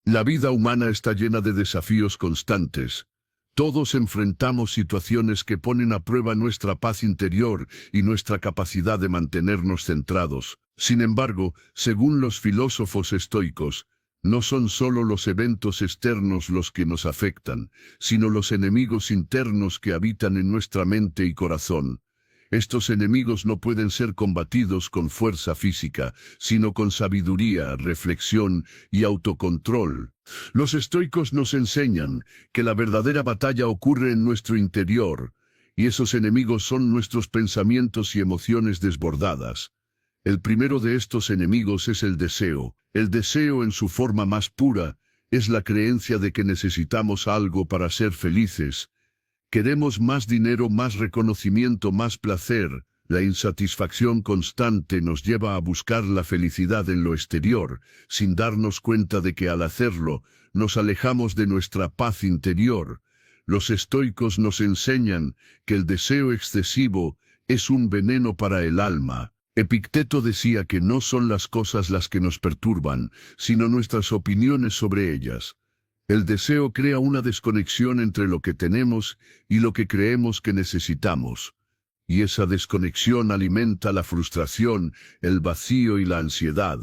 La vida humana está llena de desafíos constantes. Todos enfrentamos situaciones que ponen a prueba nuestra paz interior y nuestra capacidad de mantenernos centrados. Sin embargo, según los filósofos estoicos, no son solo los eventos externos los que nos afectan, sino los enemigos internos que habitan en nuestra mente y corazón. Estos enemigos no pueden ser combatidos con fuerza física, sino con sabiduría, reflexión y autocontrol. Los estoicos nos enseñan que la verdadera batalla ocurre en nuestro interior, y esos enemigos son nuestros pensamientos y emociones desbordadas. El primero de estos enemigos es el deseo. El deseo en su forma más pura es la creencia de que necesitamos algo para ser felices. Queremos más dinero, más reconocimiento, más placer. La insatisfacción constante nos lleva a buscar la felicidad en lo exterior, sin darnos cuenta de que al hacerlo, nos alejamos de nuestra paz interior. Los estoicos nos enseñan que el deseo excesivo es un veneno para el alma. Epicteto decía que no son las cosas las que nos perturban, sino nuestras opiniones sobre ellas. El deseo crea una desconexión entre lo que tenemos y lo que creemos que necesitamos. Y esa desconexión alimenta la frustración, el vacío y la ansiedad.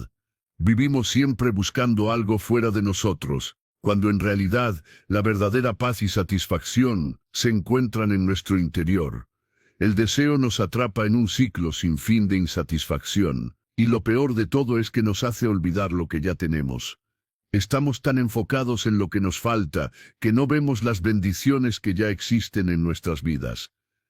Vivimos siempre buscando algo fuera de nosotros, cuando en realidad la verdadera paz y satisfacción se encuentran en nuestro interior. El deseo nos atrapa en un ciclo sin fin de insatisfacción, y lo peor de todo es que nos hace olvidar lo que ya tenemos. Estamos tan enfocados en lo que nos falta, que no vemos las bendiciones que ya existen en nuestras vidas.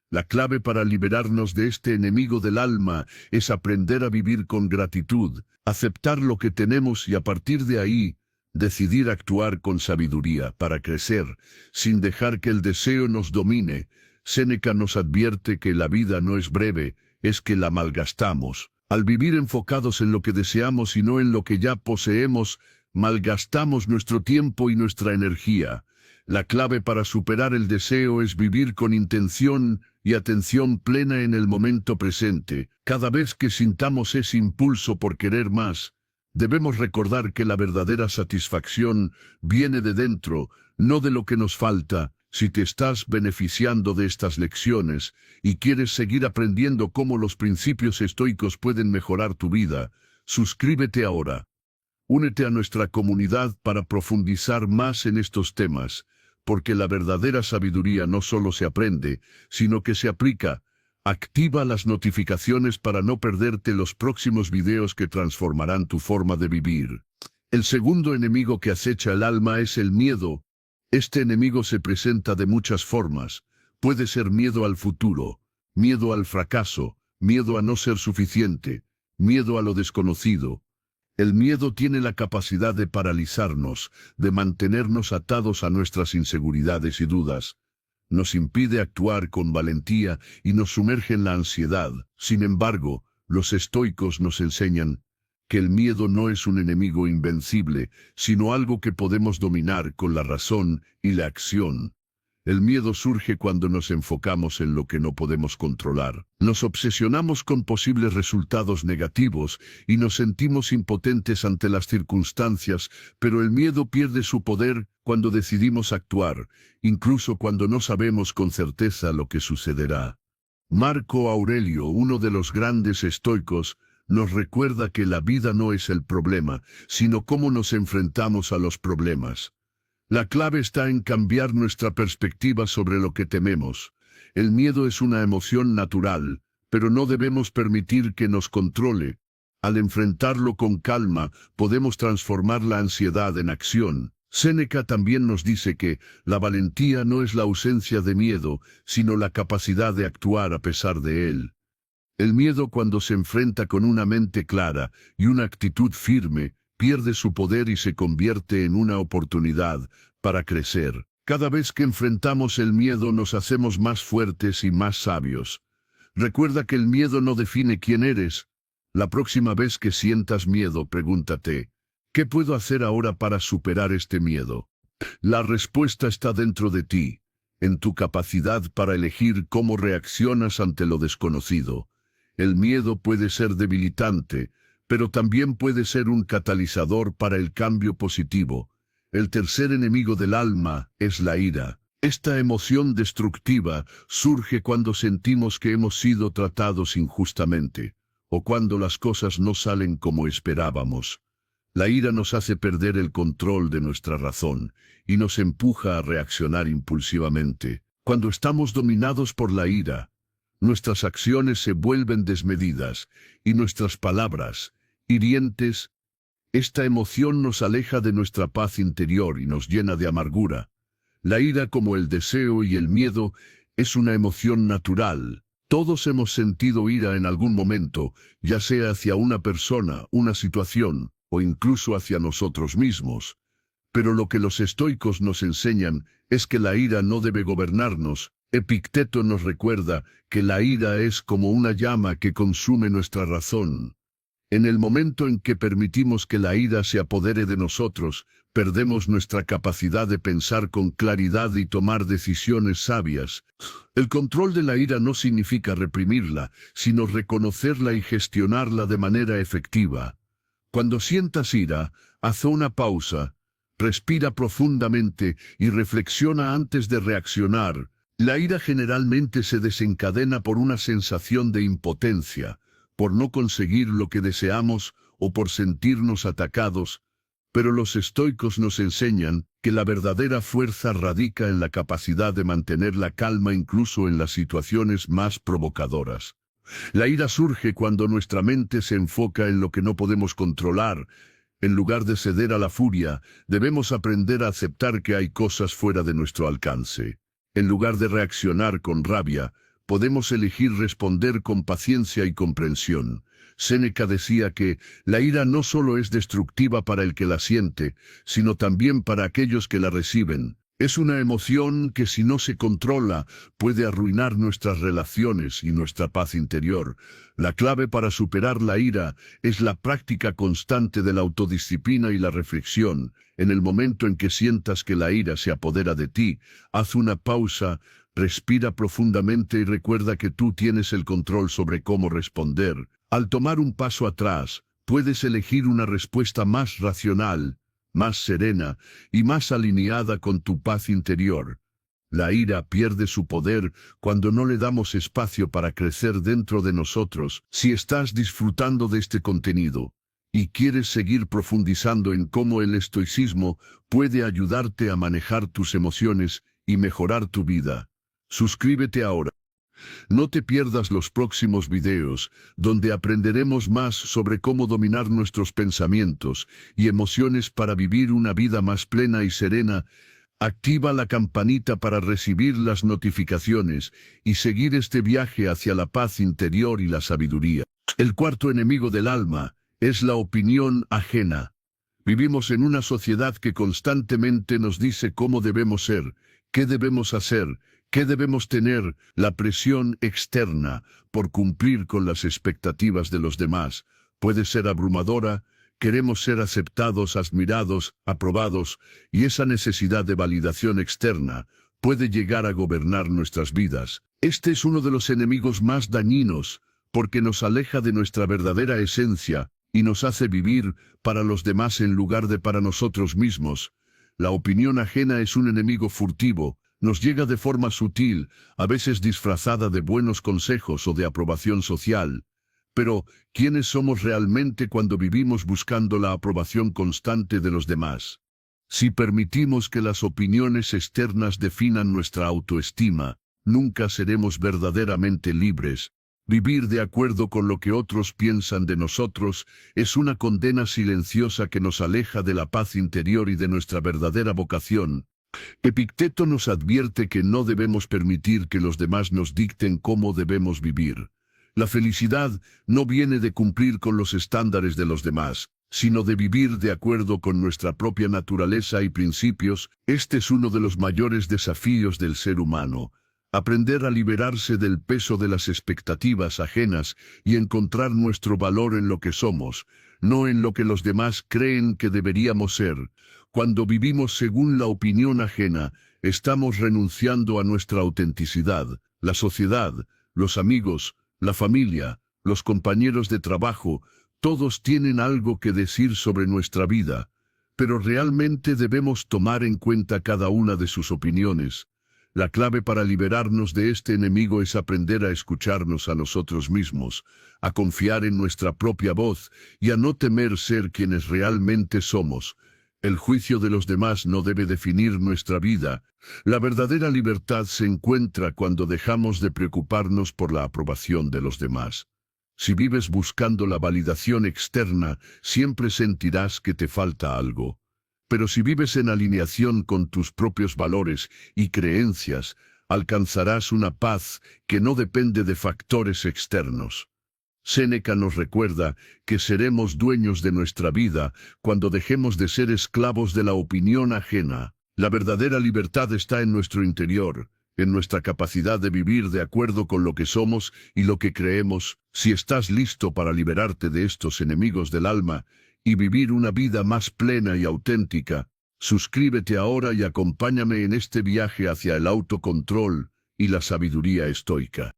La clave para liberarnos de este enemigo del alma es aprender a vivir con gratitud, aceptar lo que tenemos y a partir de ahí, decidir actuar con sabiduría para crecer, sin dejar que el deseo nos domine. Séneca nos advierte que la vida no es breve, es que la malgastamos. Al vivir enfocados en lo que deseamos y no en lo que ya poseemos, malgastamos nuestro tiempo y nuestra energía. La clave para superar el deseo es vivir con intención y atención plena en el momento presente. Cada vez que sintamos ese impulso por querer más, debemos recordar que la verdadera satisfacción viene de dentro, no de lo que nos falta. Si te estás beneficiando de estas lecciones y quieres seguir aprendiendo cómo los principios estoicos pueden mejorar tu vida, suscríbete ahora. Únete a nuestra comunidad para profundizar más en estos temas, porque la verdadera sabiduría no solo se aprende, sino que se aplica. Activa las notificaciones para no perderte los próximos videos que transformarán tu forma de vivir. El segundo enemigo que acecha el alma es el miedo. Este enemigo se presenta de muchas formas. Puede ser miedo al futuro, miedo al fracaso, miedo a no ser suficiente, miedo a lo desconocido. El miedo tiene la capacidad de paralizarnos, de mantenernos atados a nuestras inseguridades y dudas. Nos impide actuar con valentía y nos sumerge en la ansiedad. Sin embargo, los estoicos nos enseñan que el miedo no es un enemigo invencible, sino algo que podemos dominar con la razón y la acción. El miedo surge cuando nos enfocamos en lo que no podemos controlar. Nos obsesionamos con posibles resultados negativos y nos sentimos impotentes ante las circunstancias, pero el miedo pierde su poder cuando decidimos actuar, incluso cuando no sabemos con certeza lo que sucederá. Marco Aurelio, uno de los grandes estoicos, nos recuerda que la vida no es el problema, sino cómo nos enfrentamos a los problemas. La clave está en cambiar nuestra perspectiva sobre lo que tememos. El miedo es una emoción natural, pero no debemos permitir que nos controle. Al enfrentarlo con calma, podemos transformar la ansiedad en acción. Séneca también nos dice que la valentía no es la ausencia de miedo, sino la capacidad de actuar a pesar de él. El miedo, cuando se enfrenta con una mente clara y una actitud firme, pierde su poder y se convierte en una oportunidad para crecer. Cada vez que enfrentamos el miedo nos hacemos más fuertes y más sabios. Recuerda que el miedo no define quién eres. La próxima vez que sientas miedo, pregúntate, ¿qué puedo hacer ahora para superar este miedo? La respuesta está dentro de ti, en tu capacidad para elegir cómo reaccionas ante lo desconocido. El miedo puede ser debilitante, pero también puede ser un catalizador para el cambio positivo. El tercer enemigo del alma es la ira. Esta emoción destructiva surge cuando sentimos que hemos sido tratados injustamente, o cuando las cosas no salen como esperábamos. La ira nos hace perder el control de nuestra razón y nos empuja a reaccionar impulsivamente. Cuando estamos dominados por la ira, nuestras acciones se vuelven desmedidas y nuestras palabras, hirientes. Esta emoción nos aleja de nuestra paz interior y nos llena de amargura. La ira, como el deseo y el miedo, es una emoción natural. Todos hemos sentido ira en algún momento, ya sea hacia una persona, una situación, o incluso hacia nosotros mismos. Pero lo que los estoicos nos enseñan es que la ira no debe gobernarnos. Epicteto nos recuerda que la ira es como una llama que consume nuestra razón. En el momento en que permitimos que la ira se apodere de nosotros, perdemos nuestra capacidad de pensar con claridad y tomar decisiones sabias. El control de la ira no significa reprimirla, sino reconocerla y gestionarla de manera efectiva. Cuando sientas ira, haz una pausa, respira profundamente y reflexiona antes de reaccionar. La ira generalmente se desencadena por una sensación de impotencia, por no conseguir lo que deseamos o por sentirnos atacados, pero los estoicos nos enseñan que la verdadera fuerza radica en la capacidad de mantener la calma incluso en las situaciones más provocadoras. La ira surge cuando nuestra mente se enfoca en lo que no podemos controlar. En lugar de ceder a la furia, debemos aprender a aceptar que hay cosas fuera de nuestro alcance. En lugar de reaccionar con rabia, podemos elegir responder con paciencia y comprensión. Séneca decía que la ira no solo es destructiva para el que la siente, sino también para aquellos que la reciben. Es una emoción que, si no se controla, puede arruinar nuestras relaciones y nuestra paz interior. La clave para superar la ira es la práctica constante de la autodisciplina y la reflexión. En el momento en que sientas que la ira se apodera de ti, haz una pausa, respira profundamente y recuerda que tú tienes el control sobre cómo responder. Al tomar un paso atrás, puedes elegir una respuesta más racional, más serena y más alineada con tu paz interior. La ira pierde su poder cuando no le damos espacio para crecer dentro de nosotros. Si estás disfrutando de este contenido y quieres seguir profundizando en cómo el estoicismo puede ayudarte a manejar tus emociones y mejorar tu vida, suscríbete ahora. No te pierdas los próximos videos, donde aprenderemos más sobre cómo dominar nuestros pensamientos y emociones para vivir una vida más plena y serena. Activa la campanita para recibir las notificaciones y seguir este viaje hacia la paz interior y la sabiduría. El cuarto enemigo del alma es la opinión ajena. Vivimos en una sociedad que constantemente nos dice cómo debemos ser, qué debemos hacer, ¿qué debemos tener? La presión externa por cumplir con las expectativas de los demás puede ser abrumadora. Queremos ser aceptados, admirados, aprobados, y esa necesidad de validación externa puede llegar a gobernar nuestras vidas. Este es uno de los enemigos más dañinos, porque nos aleja de nuestra verdadera esencia y nos hace vivir para los demás en lugar de para nosotros mismos. La opinión ajena es un enemigo furtivo. Nos llega de forma sutil, a veces disfrazada de buenos consejos o de aprobación social. Pero, ¿quiénes somos realmente cuando vivimos buscando la aprobación constante de los demás? Si permitimos que las opiniones externas definan nuestra autoestima, nunca seremos verdaderamente libres. Vivir de acuerdo con lo que otros piensan de nosotros es una condena silenciosa que nos aleja de la paz interior y de nuestra verdadera vocación. Epicteto nos advierte que no debemos permitir que los demás nos dicten cómo debemos vivir. La felicidad no viene de cumplir con los estándares de los demás, sino de vivir de acuerdo con nuestra propia naturaleza y principios. Este es uno de los mayores desafíos del ser humano. Aprender a liberarse del peso de las expectativas ajenas y encontrar nuestro valor en lo que somos, no en lo que los demás creen que deberíamos ser. Cuando vivimos según la opinión ajena, estamos renunciando a nuestra autenticidad. La sociedad, los amigos, la familia, los compañeros de trabajo, todos tienen algo que decir sobre nuestra vida. pero realmente debemos tomar en cuenta cada una de sus opiniones. La clave para liberarnos de este enemigo es aprender a escucharnos a nosotros mismos, a confiar en nuestra propia voz y a no temer ser quienes realmente somos. El juicio de los demás no debe definir nuestra vida. La verdadera libertad se encuentra cuando dejamos de preocuparnos por la aprobación de los demás. Si vives buscando la validación externa, siempre sentirás que te falta algo. Pero si vives en alineación con tus propios valores y creencias, alcanzarás una paz que no depende de factores externos. Séneca nos recuerda que seremos dueños de nuestra vida cuando dejemos de ser esclavos de la opinión ajena. La verdadera libertad está en nuestro interior, en nuestra capacidad de vivir de acuerdo con lo que somos y lo que creemos. Si estás listo para liberarte de estos enemigos del alma y vivir una vida más plena y auténtica, suscríbete ahora y acompáñame en este viaje hacia el autocontrol y la sabiduría estoica.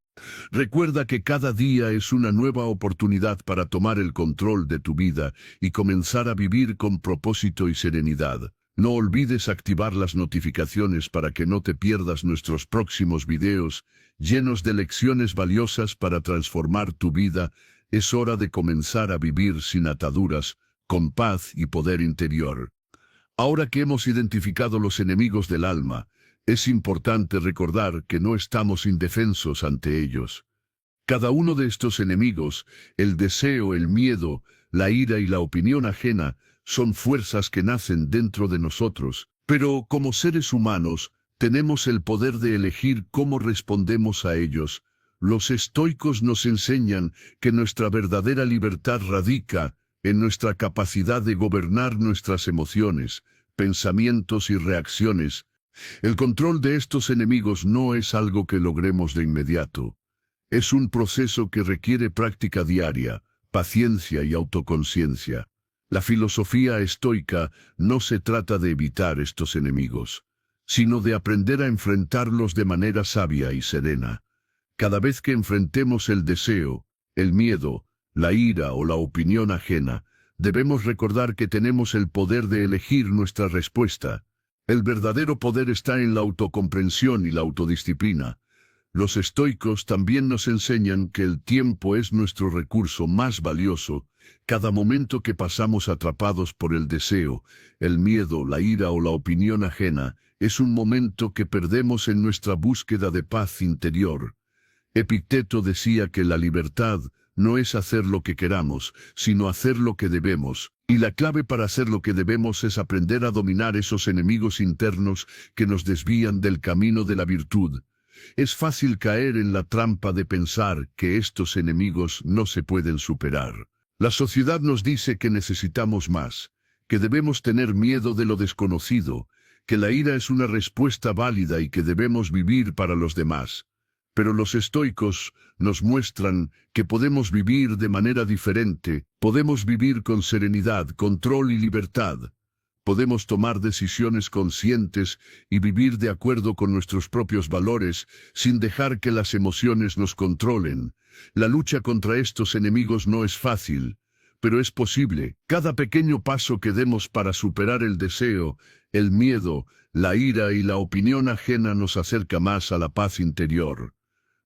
Recuerda que cada día es una nueva oportunidad para tomar el control de tu vida y comenzar a vivir con propósito y serenidad. No olvides activar las notificaciones para que no te pierdas nuestros próximos videos, llenos de lecciones valiosas para transformar tu vida. Es hora de comenzar a vivir sin ataduras, con paz y poder interior. Ahora que hemos identificado los enemigos del alma, es importante recordar que no estamos indefensos ante ellos. Cada uno de estos enemigos, el deseo, el miedo, la ira y la opinión ajena, son fuerzas que nacen dentro de nosotros, pero como seres humanos, tenemos el poder de elegir cómo respondemos a ellos. Los estoicos nos enseñan que nuestra verdadera libertad radica en nuestra capacidad de gobernar nuestras emociones, pensamientos y reacciones. El control de estos enemigos no es algo que logremos de inmediato. Es un proceso que requiere práctica diaria, paciencia y autoconciencia. La filosofía estoica no se trata de evitar estos enemigos, sino de aprender a enfrentarlos de manera sabia y serena. Cada vez que enfrentemos el deseo, el miedo, la ira o la opinión ajena, debemos recordar que tenemos el poder de elegir nuestra respuesta. El verdadero poder está en la autocomprensión y la autodisciplina. Los estoicos también nos enseñan que el tiempo es nuestro recurso más valioso. Cada momento que pasamos atrapados por el deseo, el miedo, la ira o la opinión ajena, es un momento que perdemos en nuestra búsqueda de paz interior. Epicteto decía que la libertad no es hacer lo que queramos, sino hacer lo que debemos. Y la clave para hacer lo que debemos es aprender a dominar esos enemigos internos que nos desvían del camino de la virtud. Es fácil caer en la trampa de pensar que estos enemigos no se pueden superar. La sociedad nos dice que necesitamos más, que debemos tener miedo de lo desconocido, que la ira es una respuesta válida y que debemos vivir para los demás. Pero los estoicos nos muestran que podemos vivir de manera diferente, podemos vivir con serenidad, control y libertad. Podemos tomar decisiones conscientes y vivir de acuerdo con nuestros propios valores sin dejar que las emociones nos controlen. La lucha contra estos enemigos no es fácil, pero es posible. Cada pequeño paso que demos para superar el deseo, el miedo, la ira y la opinión ajena nos acerca más a la paz interior.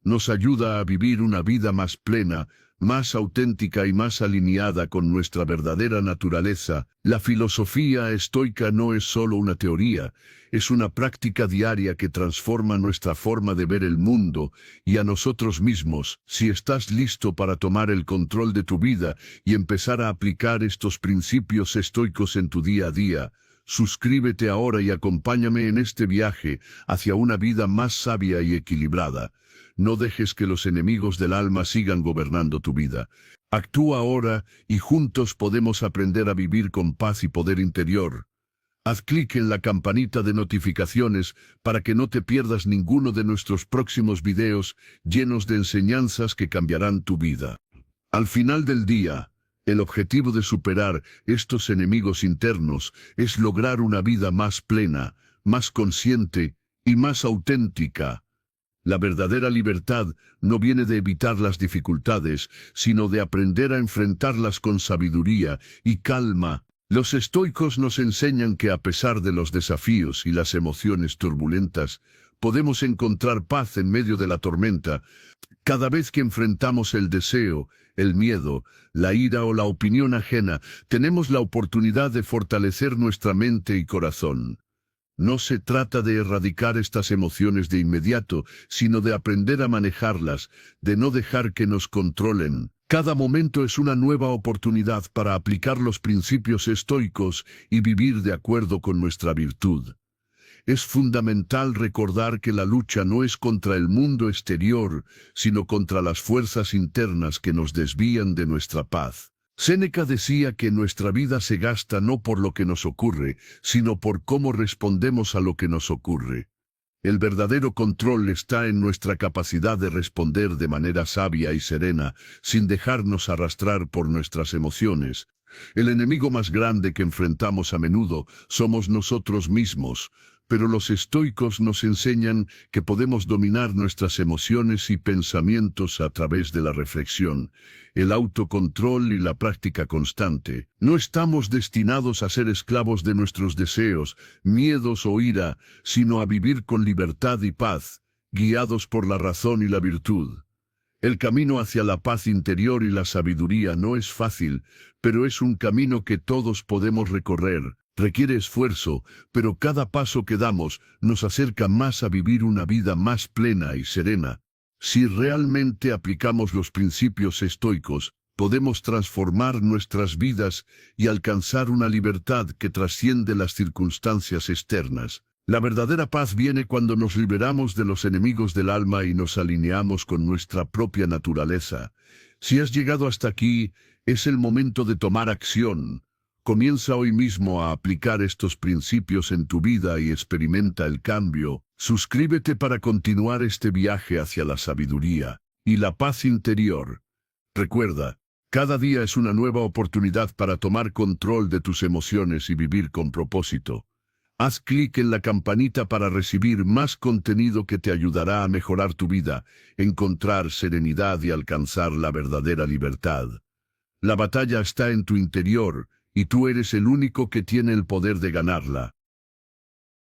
Nos ayuda a vivir una vida más plena, más auténtica y más alineada con nuestra verdadera naturaleza. La filosofía estoica no es solo una teoría, es una práctica diaria que transforma nuestra forma de ver el mundo y a nosotros mismos. Si estás listo para tomar el control de tu vida y empezar a aplicar estos principios estoicos en tu día a día, suscríbete ahora y acompáñame en este viaje hacia una vida más sabia y equilibrada. No dejes que los enemigos del alma sigan gobernando tu vida. Actúa ahora y juntos podemos aprender a vivir con paz y poder interior. Haz clic en la campanita de notificaciones para que no te pierdas ninguno de nuestros próximos videos llenos de enseñanzas que cambiarán tu vida. Al final del día, el objetivo de superar estos enemigos internos es lograr una vida más plena, más consciente y más auténtica. La verdadera libertad no viene de evitar las dificultades, sino de aprender a enfrentarlas con sabiduría y calma. Los estoicos nos enseñan que a pesar de los desafíos y las emociones turbulentas, podemos encontrar paz en medio de la tormenta. Cada vez que enfrentamos el deseo, el miedo, la ira o la opinión ajena, tenemos la oportunidad de fortalecer nuestra mente y corazón. No se trata de erradicar estas emociones de inmediato, sino de aprender a manejarlas, de no dejar que nos controlen. Cada momento es una nueva oportunidad para aplicar los principios estoicos y vivir de acuerdo con nuestra virtud. Es fundamental recordar que la lucha no es contra el mundo exterior, sino contra las fuerzas internas que nos desvían de nuestra paz. Séneca decía que nuestra vida se gasta no por lo que nos ocurre, sino por cómo respondemos a lo que nos ocurre. El verdadero control está en nuestra capacidad de responder de manera sabia y serena, sin dejarnos arrastrar por nuestras emociones. El enemigo más grande que enfrentamos a menudo somos nosotros mismos, pero los estoicos nos enseñan que podemos dominar nuestras emociones y pensamientos a través de la reflexión, el autocontrol y la práctica constante. No estamos destinados a ser esclavos de nuestros deseos, miedos o ira, sino a vivir con libertad y paz, guiados por la razón y la virtud. El camino hacia la paz interior y la sabiduría no es fácil, pero es un camino que todos podemos recorrer. Requiere esfuerzo, pero cada paso que damos nos acerca más a vivir una vida más plena y serena. Si realmente aplicamos los principios estoicos, podemos transformar nuestras vidas y alcanzar una libertad que trasciende las circunstancias externas. La verdadera paz viene cuando nos liberamos de los enemigos del alma y nos alineamos con nuestra propia naturaleza. Si has llegado hasta aquí, es el momento de tomar acción. Comienza hoy mismo a aplicar estos principios en tu vida y experimenta el cambio. Suscríbete para continuar este viaje hacia la sabiduría y la paz interior. Recuerda, cada día es una nueva oportunidad para tomar control de tus emociones y vivir con propósito. Haz clic en la campanita para recibir más contenido que te ayudará a mejorar tu vida, encontrar serenidad y alcanzar la verdadera libertad. La batalla está en tu interior, y tú eres el único que tiene el poder de ganarla.